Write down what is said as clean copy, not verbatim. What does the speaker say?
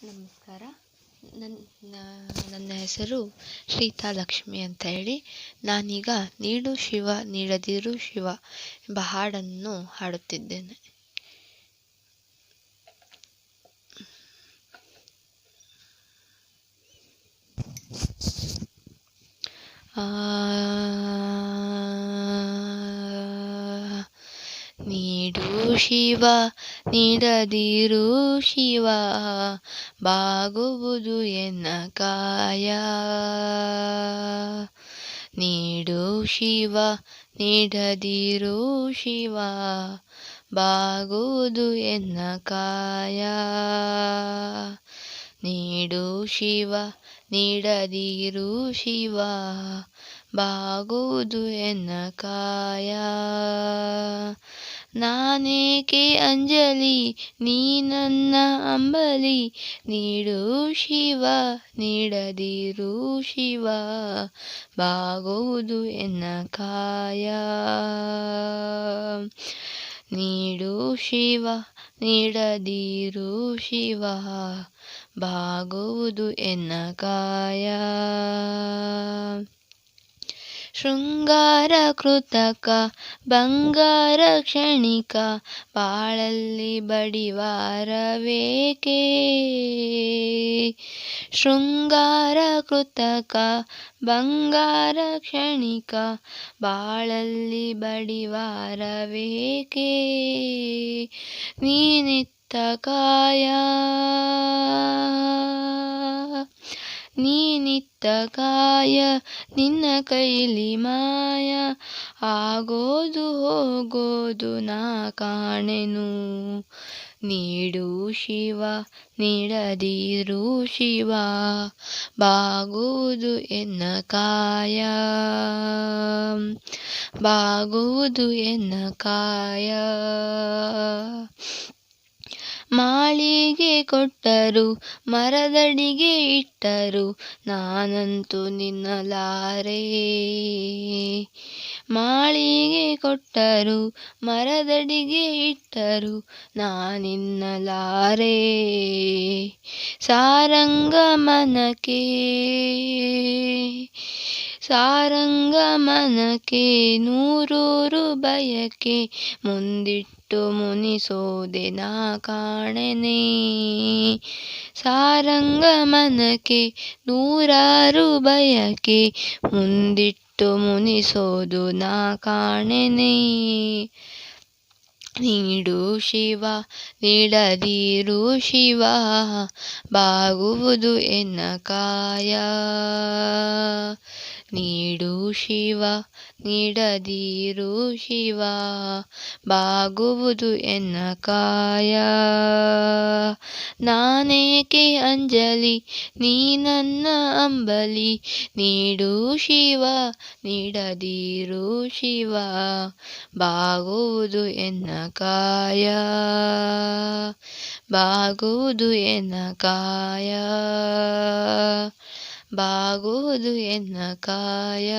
ನಮಸ್ಕಾರ. ನನ್ನ ಹೆಸರು ಶ್ರೀತಾ ಲಕ್ಷ್ಮಿ ಅಂತ ಹೇಳಿ. ನಾನೀಗ ನೀಡು ಶಿವ ನೀಡದಿರು ಶಿವ ಎಂಬ ಹಾಡನ್ನು ಹಾಡುತ್ತಿದ್ದೇನೆ. ನೀಡು ಶಿವ ನೀಡದಿರು ಶಿವ, ಬಾಗುವುದು ಎನ್ನ ಕಾಯ. ನೀಡು ಶಿವ ನೀಡದಿರು ಶಿವ, ಬಾಗುವುದು ಎನ್ನ ಕಾಯ. ನೀಡು ಶಿವ ನೀಡದಿರು ಶಿವ, ಬಾಗುವುದು ಎನ್ನ ಕಾಯ. ನಾನೇಕೆ ಅಂಜಲಿ ನೀ ನನ್ನ ಅಂಬಲಿ, ನೀಡು ಶಿವ ನೀಡದಿರು ಶಿವ, ಬಾಗುವುದು ಎನ್ನ ಕಾಯ. ನೀಡು ಶಿವ ನೀಡದಿರು ಶಿವ, ಬಾಗುವುದು ಎನ್ನ ಕಾಯ. ಶೃಂಗಾರ ಕೃತಕ ಬಂಗಾರ ಕ್ಷಣಿಕ, ಬಾಳಲ್ಲಿ ಬಡಿವಾರವೇಕೆ. ಶೃಂಗಾರ ಕೃತಕ ಬಂಗಾರ ಕ್ಷಣಿಕ, ಬಾಳಲ್ಲಿ ಬಡಿವಾರವೇಕೆ. ನೀನಿತ್ತ ಕಾಯ ನೀನಿತ್ತ ಕಾಯ, ನಿನ್ನ ಕೈಲಿ ಮಾಯ, ಆಗೋದು ಹೋಗೋದು ನಾ ಕಾಣೆನು. ನೀಡು ಶಿವ ನೀಡದಿರು ಶಿವ, ಬಾಗುವುದು ಎನ್ನ ಕಾಯ. ಬಾಗುವುದು ಎನ್ನ ಕಾಯ. ಮಾಳಿಗೆ ಕೊಟ್ಟರು ಮರದಡಿಗೆ ಇಟ್ಟರು, ನಾನಂತೂ ನಿನ್ನಲಾರೆ. ಮಾಳಿಗೆ ಕೊಟ್ಟರು ಮರದಡಿಗೆ ಇಟ್ಟರು, ನಾನಿನ್ನಲಾರೆ. ಸಾರಂಗಮನಕ್ಕೆ ನೂರೂರು ಬಯಕೆ, ಮುಂದಿಟ್ಟು ಮುನಿಸೋದೆ ನಾ ಕಾಣೆನೆ. ಸಾರಂಗಮನಕ್ಕೆ ನೂರಾರು ಬಯಕೆ, ಮುಂದಿಟ್ಟು ಮುನಿಸೋದು ನಾ ಕಾಣೆನೆ. ನೀಡು ಶಿವ ನೀಡದಿರು ಶಿವ, ಬಾಗುವುದು ಎನ್ನ ಕಾಯ. ನೀಡು ಶಿವ ನೀಡದಿರು ಶಿವ, ಬಾಗುವುದು ಎನ್ನ ಕಾಯ. ನಾನೇಕೆ ಅಂಜಲಿ ನೀ ನನ್ನ ಅಂಬಲಿ, ನೀಡು ಶಿವ ನೀಡದಿರು ಶಿವ, ಬಾಗುವುದು ಎನ್ನ ಕಾಯ. ಬಾಗುವುದು ಎನ್ನ ಕಾಯ. ಬಾಗುವುದು ಎನ್ನ ಕಾಯ.